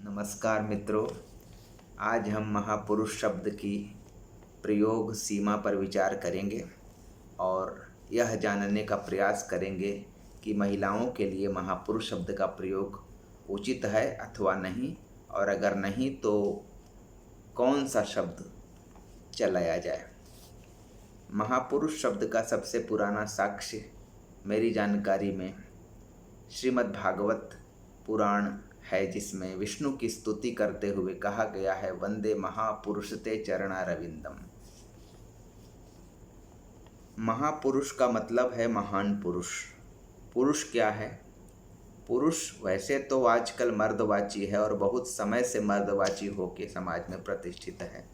नमस्कार मित्रों। आज हम महापुरुष शब्द की प्रयोग सीमा पर विचार करेंगे और यह जानने का प्रयास करेंगे कि महिलाओं के लिए महापुरुष शब्द का प्रयोग उचित है अथवा नहीं, और अगर नहीं तो कौन सा शब्द चलाया जाए। महापुरुष शब्द का सबसे पुराना साक्ष्य मेरी जानकारी में श्रीमद् भागवत पुराण है, जिसमें विष्णु की स्तुति करते हुए कहा गया है, वंदे महापुरुष ते चरणारविंदम। महापुरुष का मतलब है महान पुरुष। पुरुष क्या है? पुरुष वैसे तो आजकल मर्दवाची है और बहुत समय से मर्दवाची होकर समाज में प्रतिष्ठित है,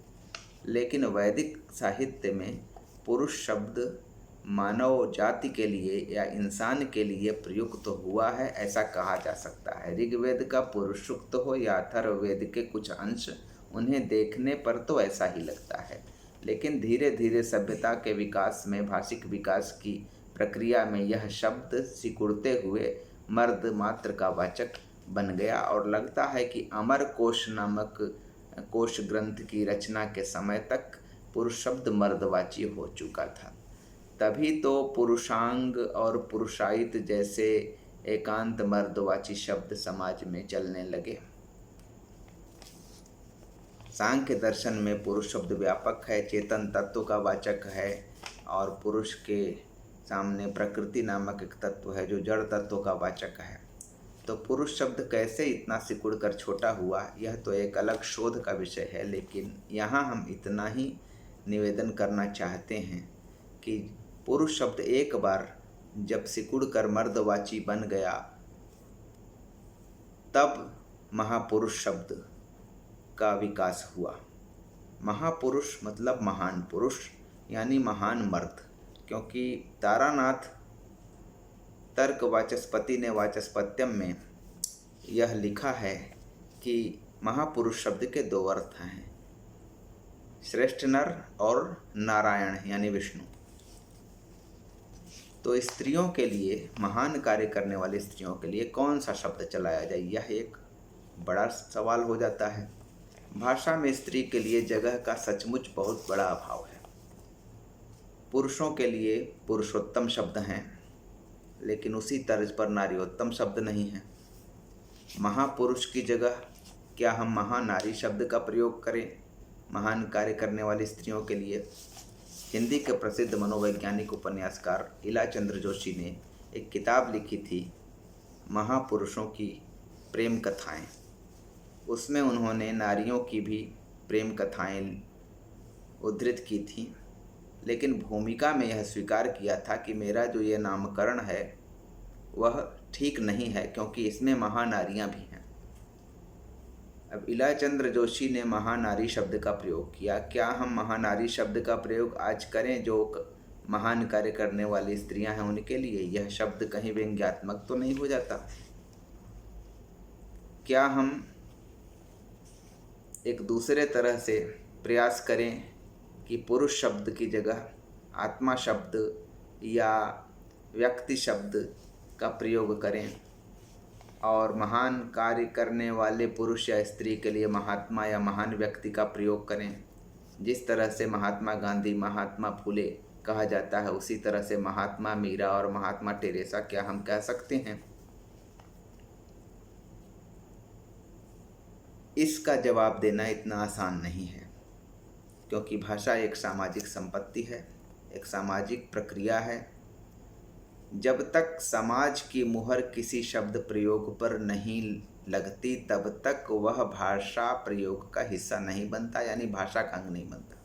लेकिन वैदिक साहित्य में पुरुष शब्द मानव जाति के लिए या इंसान के लिए प्रयुक्त हुआ है, ऐसा कहा जा सकता है। ऋग्वेद का पुरुष सूक्त हो या अथर्ववेद के कुछ अंश, उन्हें देखने पर तो ऐसा ही लगता है, लेकिन धीरे धीरे सभ्यता के विकास में, भाषिक विकास की प्रक्रिया में यह शब्द सिकुड़ते हुए मर्द मात्र का वाचक बन गया और लगता है कि अमर कोश नामक कोश ग्रंथ की रचना के समय तक पुरुष शब्द मर्दवाची हो चुका था। तभी तो पुरुषांग और पुरुषायित जैसे एकांत मर्दवाची शब्द समाज में चलने लगे। सांख्य दर्शन में पुरुष शब्द व्यापक है, चेतन तत्व का वाचक है, और पुरुष के सामने प्रकृति नामक एक तत्व है जो जड़ तत्व का वाचक है। तो पुरुष शब्द कैसे इतना सिकुड़ कर छोटा हुआ, यह तो एक अलग शोध का विषय है, लेकिन यहाँ हम इतना ही निवेदन करना चाहते हैं कि पुरुष शब्द एक बार जब सिकुड़ कर मर्दवाची बन गया, तब महापुरुष शब्द का विकास हुआ। महापुरुष मतलब महान पुरुष, यानी महान मर्द, क्योंकि तारानाथ तर्क वाचस्पति ने वाचस्पत्यम में यह लिखा है कि महापुरुष शब्द के दो अर्थ हैं, श्रेष्ठ नर और नारायण यानी विष्णु। तो स्त्रियों के लिए, महान कार्य करने वाली स्त्रियों के लिए कौन सा शब्द चलाया जाए, यह एक बड़ा सवाल हो जाता है। भाषा में स्त्री के लिए जगह का सचमुच बहुत बड़ा अभाव है। पुरुषों के लिए पुरुषोत्तम शब्द हैं, लेकिन उसी तर्ज पर नारियोत्तम शब्द नहीं है। महापुरुष की जगह क्या हम महानारी शब्द का प्रयोग करें महान कार्य करने वाली स्त्रियों के लिए? हिंदी के प्रसिद्ध मनोवैज्ञानिक उपन्यासकार इला चंद्र जोशी ने एक किताब लिखी थी, महापुरुषों की प्रेम कथाएं। उसमें उन्होंने नारियों की भी प्रेम कथाएं उद्धृत की थी, लेकिन भूमिका में यह स्वीकार किया था कि मेरा जो ये नामकरण है वह ठीक नहीं है, क्योंकि इसमें महानारियां भी हैं। अब इला चंद्र जोशी ने महानारी शब्द का प्रयोग किया। क्या हम महानारी शब्द का प्रयोग आज करें जो महान कार्य करने वाली स्त्रियां हैं उनके लिए? यह शब्द कहीं व्यंग्यात्मक तो नहीं हो जाता? क्या हम एक दूसरे तरह से प्रयास करें कि पुरुष शब्द की जगह आत्मा शब्द या व्यक्ति शब्द का प्रयोग करें, और महान कार्य करने वाले पुरुष या स्त्री के लिए महात्मा या महान व्यक्ति का प्रयोग करें? जिस तरह से महात्मा गांधी, महात्मा फुले कहा जाता है, उसी तरह से महात्मा मीरा और महात्मा टेरेसा क्या हम कह सकते हैं? इसका जवाब देना इतना आसान नहीं है, क्योंकि भाषा एक सामाजिक संपत्ति है, एक सामाजिक प्रक्रिया है। जब तक समाज की मुहर किसी शब्द प्रयोग पर नहीं लगती, तब तक वह भाषा प्रयोग का हिस्सा नहीं बनता, यानी भाषा का अंग नहीं बनता।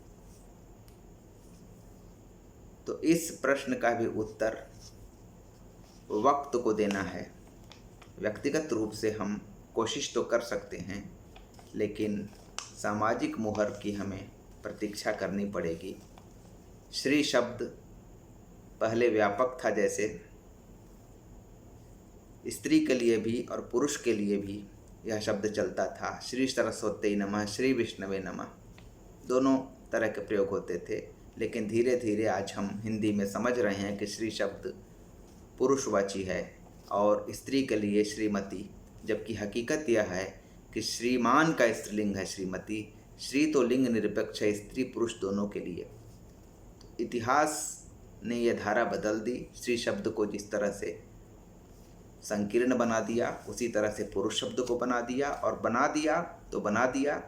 तो इस प्रश्न का भी उत्तर वक्त को देना है। व्यक्तिगत रूप से हम कोशिश तो कर सकते हैं, लेकिन सामाजिक मुहर की हमें प्रतीक्षा करनी पड़ेगी। श्री शब्द पहले व्यापक था, जैसे स्त्री के लिए भी और पुरुष के लिए भी यह शब्द चलता था। श्री सरस्वती नमः, श्री विष्णवे नमः, दोनों तरह के प्रयोग होते थे। लेकिन धीरे धीरे आज हम हिंदी में समझ रहे हैं कि श्री शब्द पुरुषवाची है और स्त्री के लिए श्रीमती, जबकि हकीकत यह है कि श्रीमान का स्त्रीलिंग है श्रीमती, श्री तो लिंग निरपेक्ष है, स्त्री पुरुष दोनों के लिए। तो इतिहास ने यह धारा बदल दी। श्री शब्द को जिस तरह से संकीर्ण बना दिया, उसी तरह से पुरुष शब्द को बना दिया, और बना दिया तो बना दिया।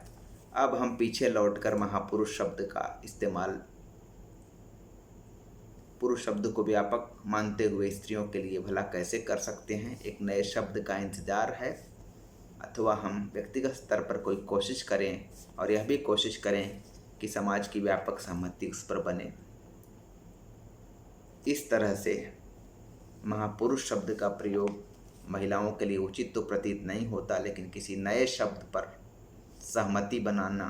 अब हम पीछे लौटकर महापुरुष शब्द का इस्तेमाल, पुरुष शब्द को व्यापक मानते हुए स्त्रियों के लिए भला कैसे कर सकते हैं, एक नए शब्द का इंतज़ार है। अथवा हम व्यक्तिगत स्तर पर कोई कोशिश करें और यह भी कोशिश करें कि समाज की व्यापक सहमति उस पर बने। इस तरह से महापुरुष शब्द का प्रयोग महिलाओं के लिए उचित तो प्रतीत नहीं होता, लेकिन किसी नए शब्द पर सहमति बनाना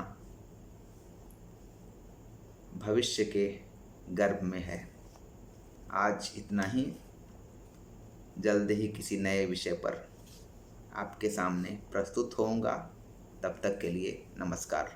भविष्य के गर्भ में है। आज इतना ही। जल्द ही किसी नए विषय पर आपके सामने प्रस्तुत होऊंगा। तब तक के लिए नमस्कार।